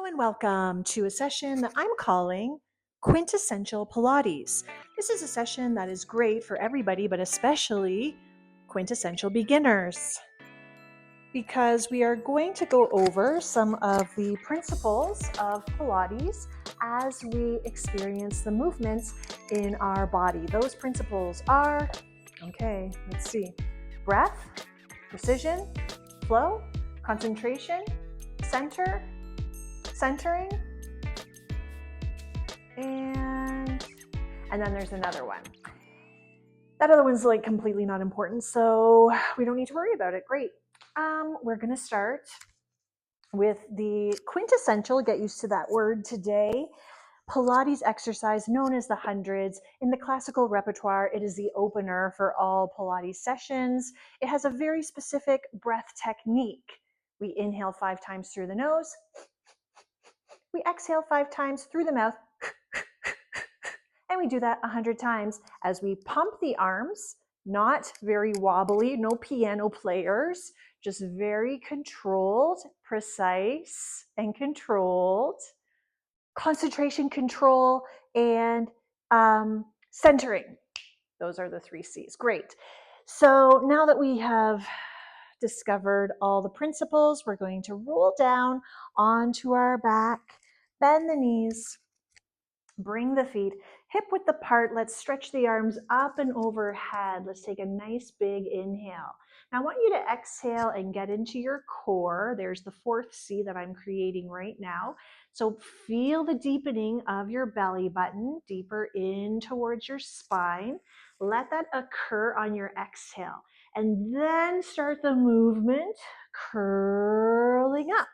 And welcome to a session that I'm calling Quintessential Pilates. This is a session that is great for everybody, but especially quintessential beginners, because we are going to go over some of the principles of Pilates as we experience the movements in our body. Those principles are, let's see, breath, precision, flow, concentration, centering, and then there's another one. That other one's like completely not important, so we don't need to worry about it. Great. We're going to start with the quintessential, get used to that word today, Pilates exercise known as the hundreds. In the classical repertoire, it is the opener for all Pilates sessions. It has a very specific breath technique. We inhale 5 times through the nose. We exhale 5 times through the mouth. And we do that 100 times as we pump the arms, not very wobbly, no piano players, just very controlled, precise, and controlled. Concentration, control, and centering. Those are the 3 C's. Great. So now that we have discovered all the principles, we're going to roll down onto our back, bend the knees, bring the feet hip width apart. Let's stretch the arms up and overhead. Let's take a nice big inhale. Now I want you to exhale and get into your core. There's the 4th C that I'm creating right now. So feel the deepening of your belly button, deeper in towards your spine. Let that occur on your exhale. And then start the movement, curling up.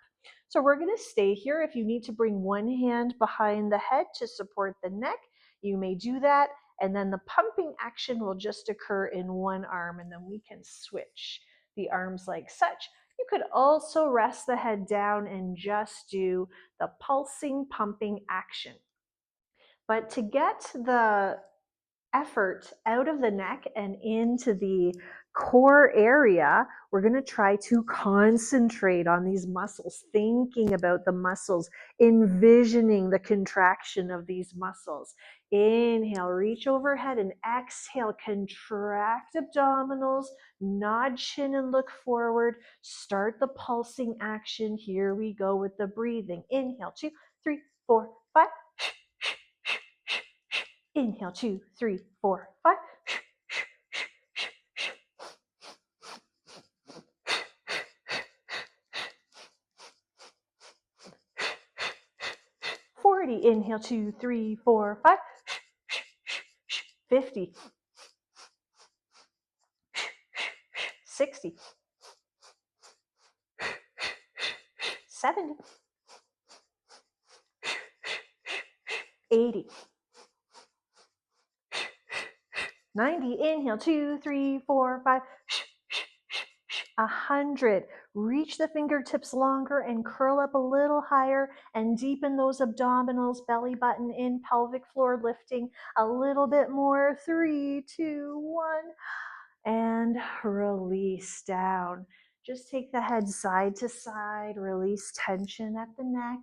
So we're going to stay here. If you need to bring one hand behind the head to support the neck, you may do that. And then the pumping action will just occur in one arm, and then we can switch the arms like such. You could also rest the head down and just do the pulsing, pumping action. But to get the effort out of the neck and into the core area, we're going to try to concentrate on these muscles, thinking about the muscles, envisioning the contraction of these muscles. Inhale, reach overhead, and exhale, contract abdominals, nod chin and look forward. Start the pulsing action. Here we go with the breathing. Inhale, 2, 3, 4, 5. Inhale, 2, 3, 4, 5. 40. Inhale, 2, 3, 4, 5. 50. 60. 70. 80. 90. Inhale, 2, 3, 4, 5. 100. Reach the fingertips longer and curl up a little higher and deepen those abdominals, belly button in, pelvic floor lifting a little bit more. 3, 2, 1. And release down. Just take the head side to side, release tension at the neck.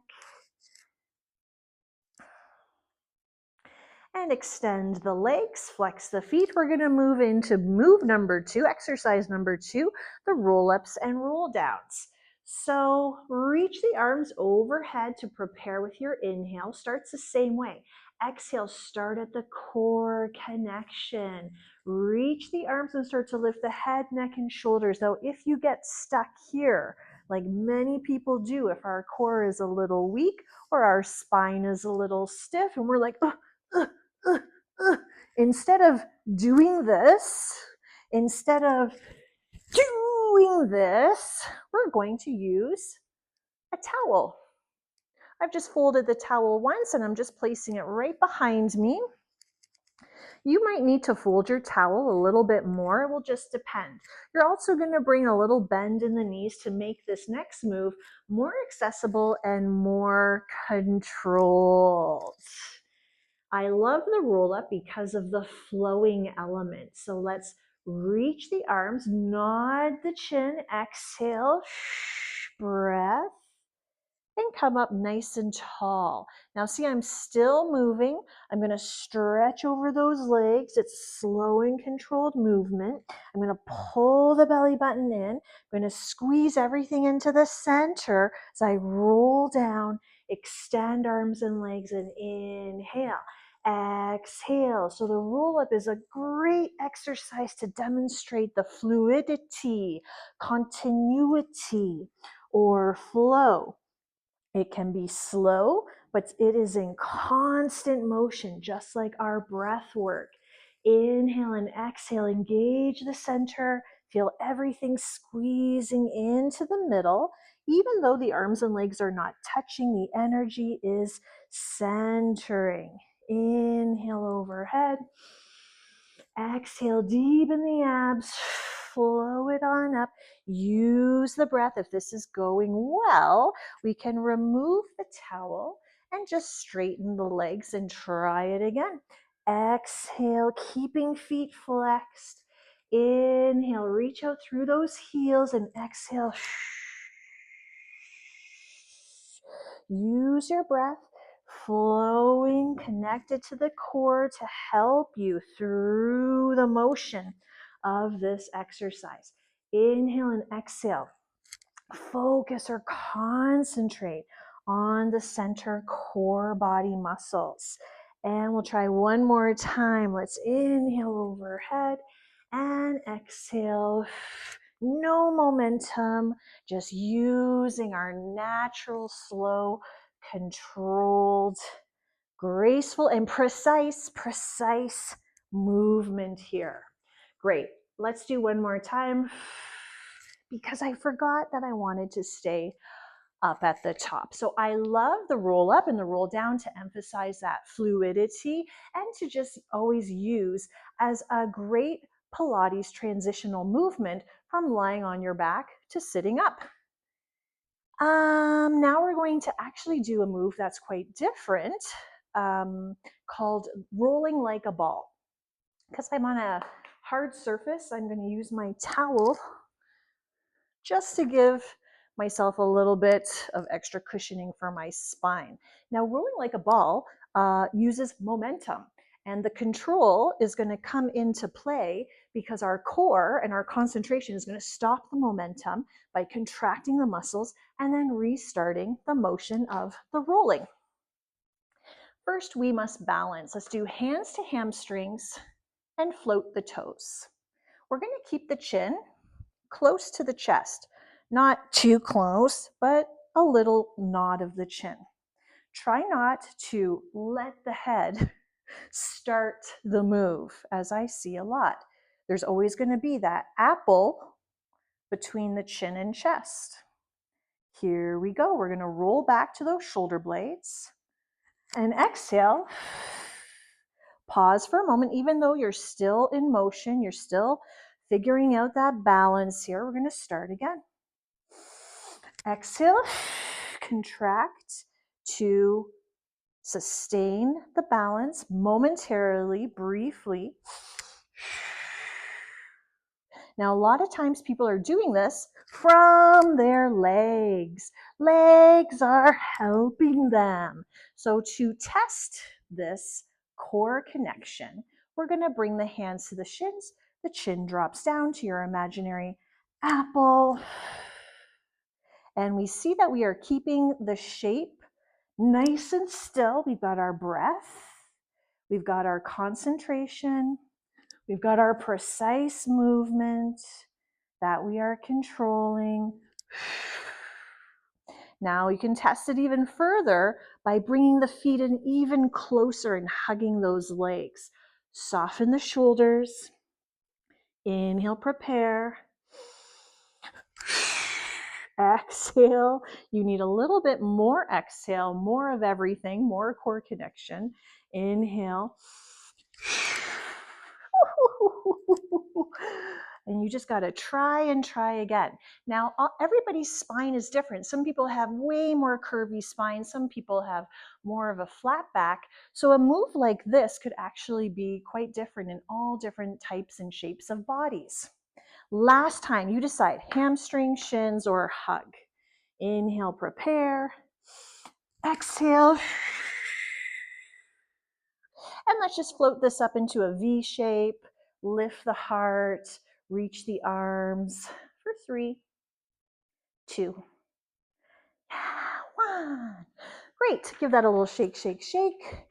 And extend the legs, flex the feet. We're going to move into move number 2, exercise number 2, the roll-ups and roll-downs. So reach the arms overhead to prepare with your inhale. Starts the same way. Exhale, start at the core connection. Reach the arms and start to lift the head, neck, and shoulders. Now, if you get stuck here, like many people do, if our core is a little weak or our spine is a little stiff and we're like, instead of doing this, we're going to use a towel. I've just folded the towel once and I'm just placing it right behind me. You might need to fold your towel a little bit more. It will just depend. You're also going to bring a little bend in the knees to make this next move more accessible and more controlled. I love the roll up because of the flowing element. So let's reach the arms, nod the chin, exhale, breath, and come up nice and tall. Now see, I'm still moving. I'm going to stretch over those legs. It's slow and controlled movement. I'm going to pull the belly button in. I'm going to squeeze everything into the center as I roll down, extend arms and legs, and inhale. Exhale. So the roll up is a great exercise to demonstrate the fluidity, continuity, or flow. It can be slow, but it is in constant motion, just like our breath work. Inhale and exhale, engage the center, feel everything squeezing into the middle. Even though the arms and legs are not touching, the energy is centering. Inhale overhead. Exhale deep in the abs. Flow it on up. Use the breath. If this is going well, we can remove the towel and just straighten the legs and try it again. Exhale, keeping feet flexed. Inhale, reach out through those heels, and exhale. Use your breath, flowing, connected to the core to help you through the motion of this exercise. Inhale and exhale. Focus or concentrate on the center core body muscles. And we'll try one more time. Let's inhale overhead and exhale. No momentum, just using our natural, slow, controlled, graceful, and precise movement here. Great. Let's do one more time because I forgot that I wanted to stay up at the top. So I love the roll up and the roll down to emphasize that fluidity and to just always use as a great Pilates transitional movement from lying on your back to sitting up. Now we're going to actually do a move that's quite different, called rolling like a ball. Because I'm on a hard surface, I'm going to use my towel just to give myself a little bit of extra cushioning for my spine. Now, rolling like a ball uses momentum, and the control is going to come into play because our core and our concentration is going to stop the momentum by contracting the muscles and then restarting the motion of the rolling. First, we must balance. Let's do hands to hamstrings and float the toes. We're going to keep the chin close to the chest, not too close, but a little nod of the chin. Try not to let the head start the move, as I see a lot. There's always going to be that apple between the chin and chest. Here we go. We're going to roll back to those shoulder blades and exhale. Pause for a moment. Even though you're still in motion, you're still figuring out that balance here. We're going to start again. Exhale, contract to sustain the balance momentarily, briefly. Now, a lot of times people are doing this from their legs. Legs are helping them. So to test this core connection, we're going to bring the hands to the shins. The chin drops down to your imaginary apple. And we see that we are keeping the shape nice and still. We've got our breath. We've got our concentration. We've got our precise movement that we are controlling. Now you can test it even further by bringing the feet in even closer and hugging those legs. Soften the shoulders. Inhale, prepare. Exhale. You need a little bit more exhale, more of everything, more core connection. Inhale. And you just got to try and try again. Now, everybody's spine is different. Some people have way more curvy spine. Some people have more of a flat back. So a move like this could actually be quite different in all different types and shapes of bodies. Last time, you decide hamstring, shins, or hug. Inhale, prepare. Exhale. And let's just float this up into a V shape. Lift the heart, reach the arms for 3, 2, 1. Great. Give that a little shake, shake, shake.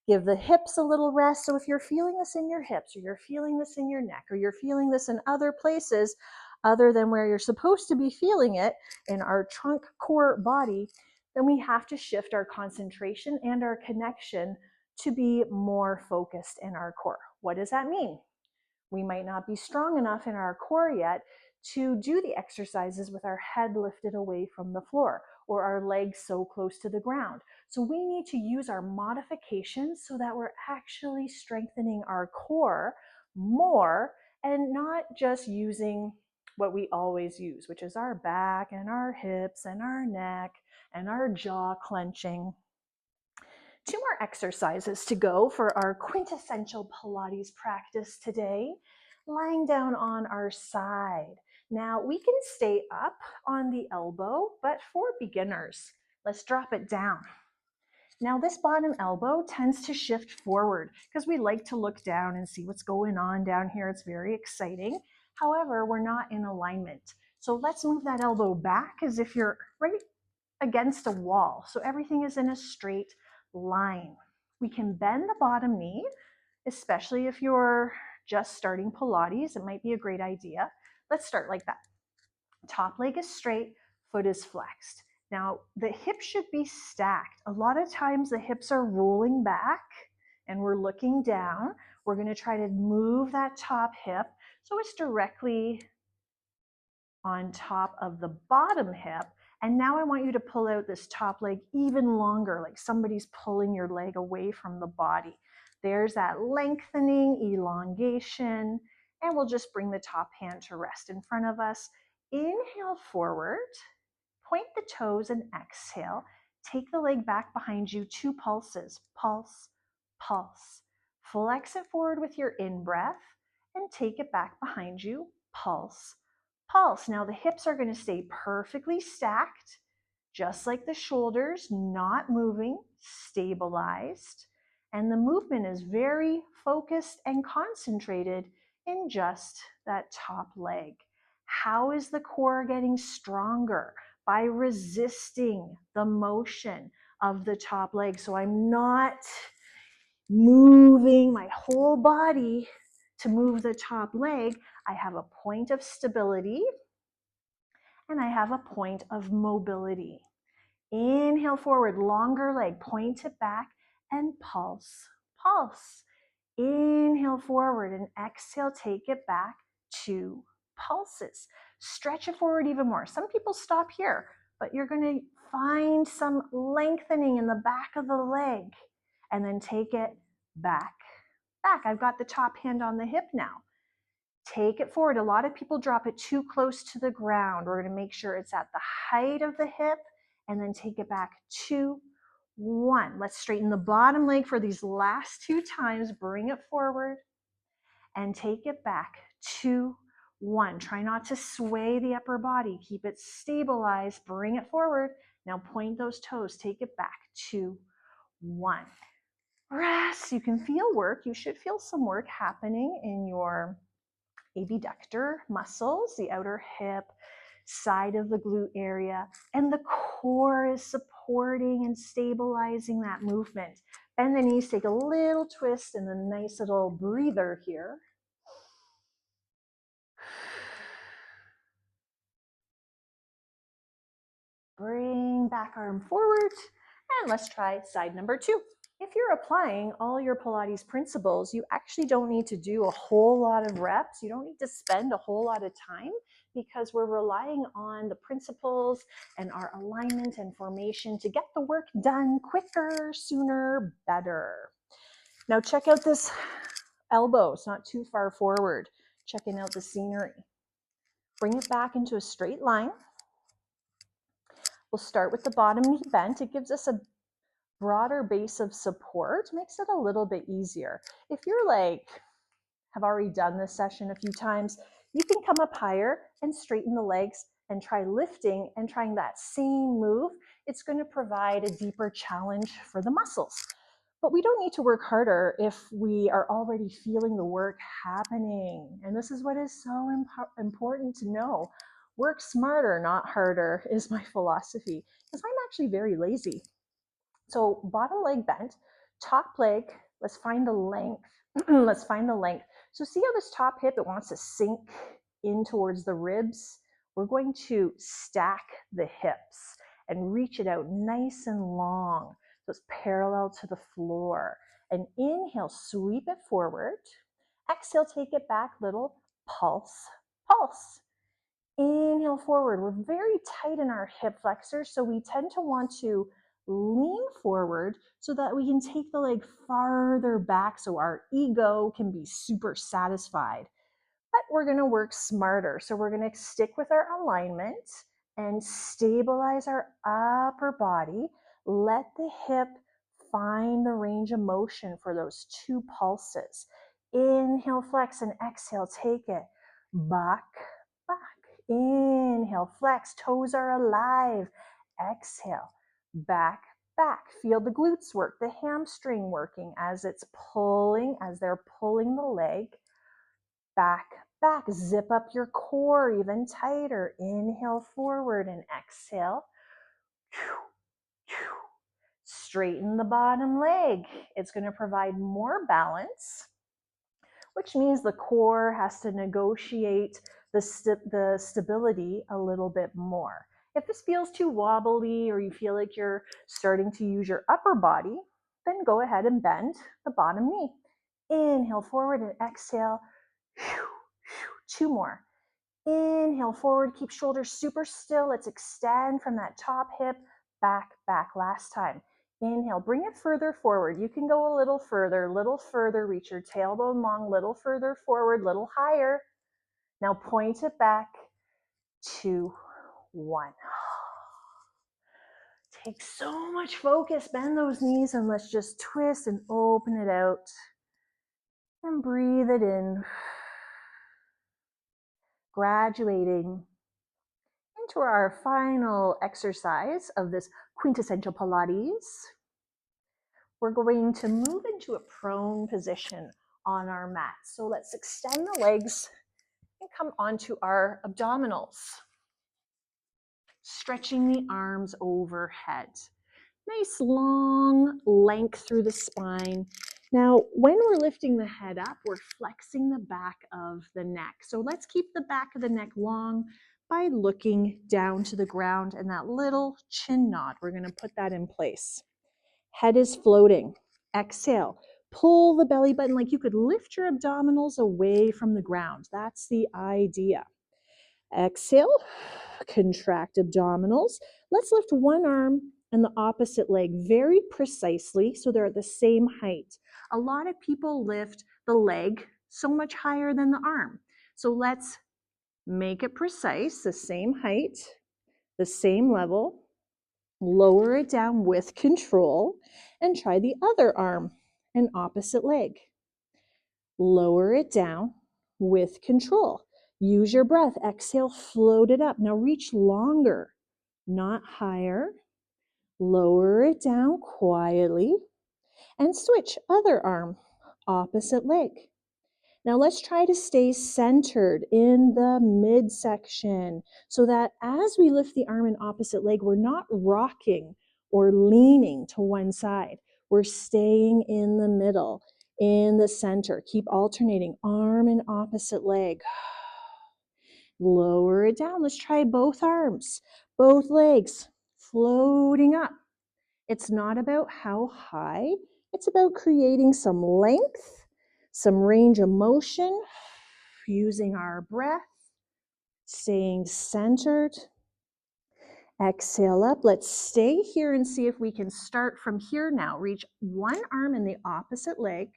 Give the hips a little rest. So if you're feeling this in your hips, or you're feeling this in your neck, or you're feeling this in other places other than where you're supposed to be feeling it in our trunk core body, then we have to shift our concentration and our connection to be more focused in our core. What does that mean? We might not be strong enough in our core yet to do the exercises with our head lifted away from the floor or our legs so close to the ground. So we need to use our modifications so that we're actually strengthening our core more and not just using what we always use, which is our back and our hips and our neck and our jaw clenching. 2 more exercises to go for our quintessential Pilates practice today. Lying down on our side. Now we can stay up on the elbow, but for beginners, let's drop it down. Now this bottom elbow tends to shift forward because we like to look down and see what's going on down here. It's very exciting. However, we're not in alignment. So let's move that elbow back as if you're right against a wall. So everything is in a straight line. We can bend the bottom knee, especially if you're just starting Pilates. It might be a great idea. Let's start like that. Top leg is straight, foot is flexed. Now the hips should be stacked. A lot of times the hips are rolling back and we're looking down. We're going to try to move that top hip so it's directly on top of the bottom hip. And now I want you to pull out this top leg even longer, like somebody's pulling your leg away from the body. There's that lengthening, elongation, and we'll just bring the top hand to rest in front of us. Inhale forward, point the toes and exhale. Take the leg back behind you, 2 pulses, pulse, pulse. Flex it forward with your in-breath and take it back behind you, pulse, pulse. Now the hips are going to stay perfectly stacked, just like the shoulders, not moving, stabilized. And the movement is very focused and concentrated in just that top leg. How is the core getting stronger? By resisting the motion of the top leg. So I'm not moving my whole body to move the top leg. I have a point of stability and I have a point of mobility. Inhale forward, longer leg, point it back and pulse, pulse. Inhale forward and exhale, take it back, 2 pulses. Stretch it forward even more. Some people stop here, but you're going to find some lengthening in the back of the leg and then take it back, back. I've got the top hand on the hip now. Take it forward. A lot of people drop it too close to the ground. We're going to make sure it's at the height of the hip and then take it back, 2, 1. Let's straighten the bottom leg for these last 2 times. Bring it forward and take it back, 2, 1. Try not to sway the upper body. Keep it stabilized. Bring it forward. Now point those toes. Take it back, 2, 1. Rest. You can feel work. You should feel some work happening in your abductor muscles, the outer hip, side of the glute area, and the core is supporting and stabilizing that movement. Bend the knees, take a little twist and a nice little breather here. Bring back arm forward, and let's try side number 2. If you're applying all your Pilates principles, you actually don't need to do a whole lot of reps. You don't need to spend a whole lot of time because we're relying on the principles and our alignment and formation to get the work done quicker, sooner, better. Now check out this elbow. It's not too far forward. Checking out the scenery. Bring it back into a straight line. We'll start with the bottom knee bent. It gives us a broader base of support, makes it a little bit easier. If you're like, have already done this session a few times, you can come up higher and straighten the legs and try lifting and trying that same move. it's going to provide a deeper challenge for the muscles. But we don't need to work harder if we are already feeling the work happening. And this is what is so important to know. Work smarter, not harder, is my philosophy, because I'm actually very lazy. So bottom leg bent, top leg, let's find the length. Let's find the length. So see how this top hip, it wants to sink in towards the ribs? We're going to stack the hips and reach it out nice and long. So it's parallel to the floor. And inhale, sweep it forward. Exhale, take it back, little pulse, pulse. Inhale forward. We're very tight in our hip flexors, so we tend to want to lean forward so that we can take the leg farther back so our ego can be super satisfied. But we're going to work smarter. So we're going to stick with our alignment and stabilize our upper body. Let the hip find the range of motion for those 2 pulses. Inhale, flex, and exhale, take it back, back. Inhale, flex, toes are alive. Exhale, back, back. Feel the glutes work, the hamstring working as it's pulling, as they're pulling the leg. Back, back. Zip up your core even tighter. Inhale forward and exhale. Straighten the bottom leg. It's going to provide more balance, which means the core has to negotiate the stability a little bit more. If this feels too wobbly or you feel like you're starting to use your upper body, then go ahead and bend the bottom knee. Inhale forward and exhale. 2 more. Inhale forward, keep shoulders super still. Let's extend from that top hip, back, back. Last time. Inhale, bring it further forward. You can go a little further, reach your tailbone long, little further forward, little higher. Now point it back, 2, 1. Take so much focus, bend those knees, and let's just twist and open it out. And breathe it in. Graduating into our final exercise of this quintessential Pilates. We're going to move into a prone position on our mat. So let's extend the legs and come onto our abdominals. Stretching the arms overhead. Nice long length through the spine. Now, when we're lifting the head up, we're flexing the back of the neck. So let's keep the back of the neck long by looking down to the ground and that little chin nod. We're going to put that in place. Head is floating. Exhale. Pull the belly button like you could lift your abdominals away from the ground. That's the idea. Exhale. Contract abdominals. Let's lift one arm and the opposite leg very precisely so they're at the same height. A lot of people lift the leg so much higher than the arm. So let's make it precise, the same height, the same level. Lower it down with control and try the other arm and opposite leg. Lower it down with control. Use your breath. Exhale, float it up. Now reach longer, not higher. Lower it down quietly and switch other arm, opposite leg. Now let's try to stay centered in the midsection so that as we lift the arm and opposite leg, we're not rocking or leaning to one side. We're staying in the middle, in the center. Keep alternating arm and opposite leg. Lower it down. Let's try both arms, both legs, floating up. It's not about how high, it's about creating some length, some range of motion, using our breath, staying centered. Exhale up. Let's stay here and see if we can start from here now. Reach one arm in the opposite leg,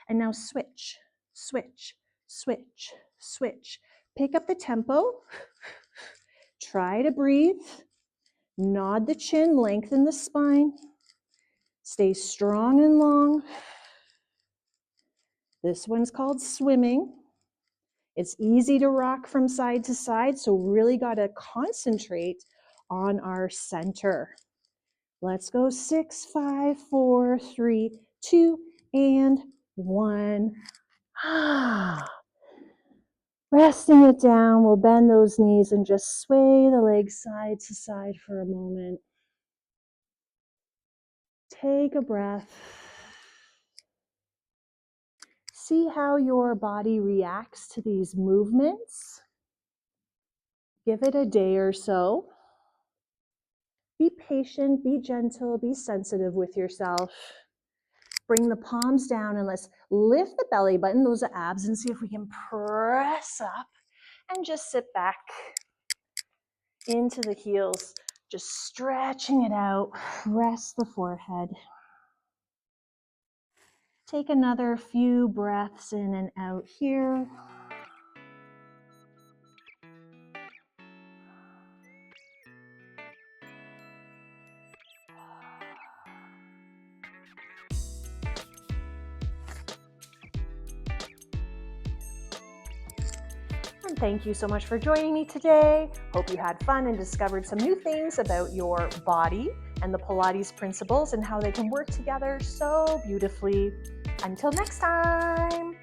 and now switch, switch, switch, switch. Pick up the tempo. Try to breathe. Nod the chin, lengthen the spine. Stay strong and long. This one's called swimming. It's easy to rock from side to side, so really got to concentrate on our center. Let's go. 6, 5, 4, 3, 2, and 1. Resting it down, we'll bend those knees and just sway the legs side to side for a moment. Take a breath. See how your body reacts to these movements. Give it a day or so. Be patient, be gentle, be sensitive with yourself. Bring the palms down and let's lift the belly button, those abs, and see if we can press up and just sit back into the heels, just stretching it out. Rest the forehead. Take another few breaths in and out here. And thank you so much for joining me today. Hope you had fun and discovered some new things about your body and the Pilates principles and how they can work together so beautifully. Until next time.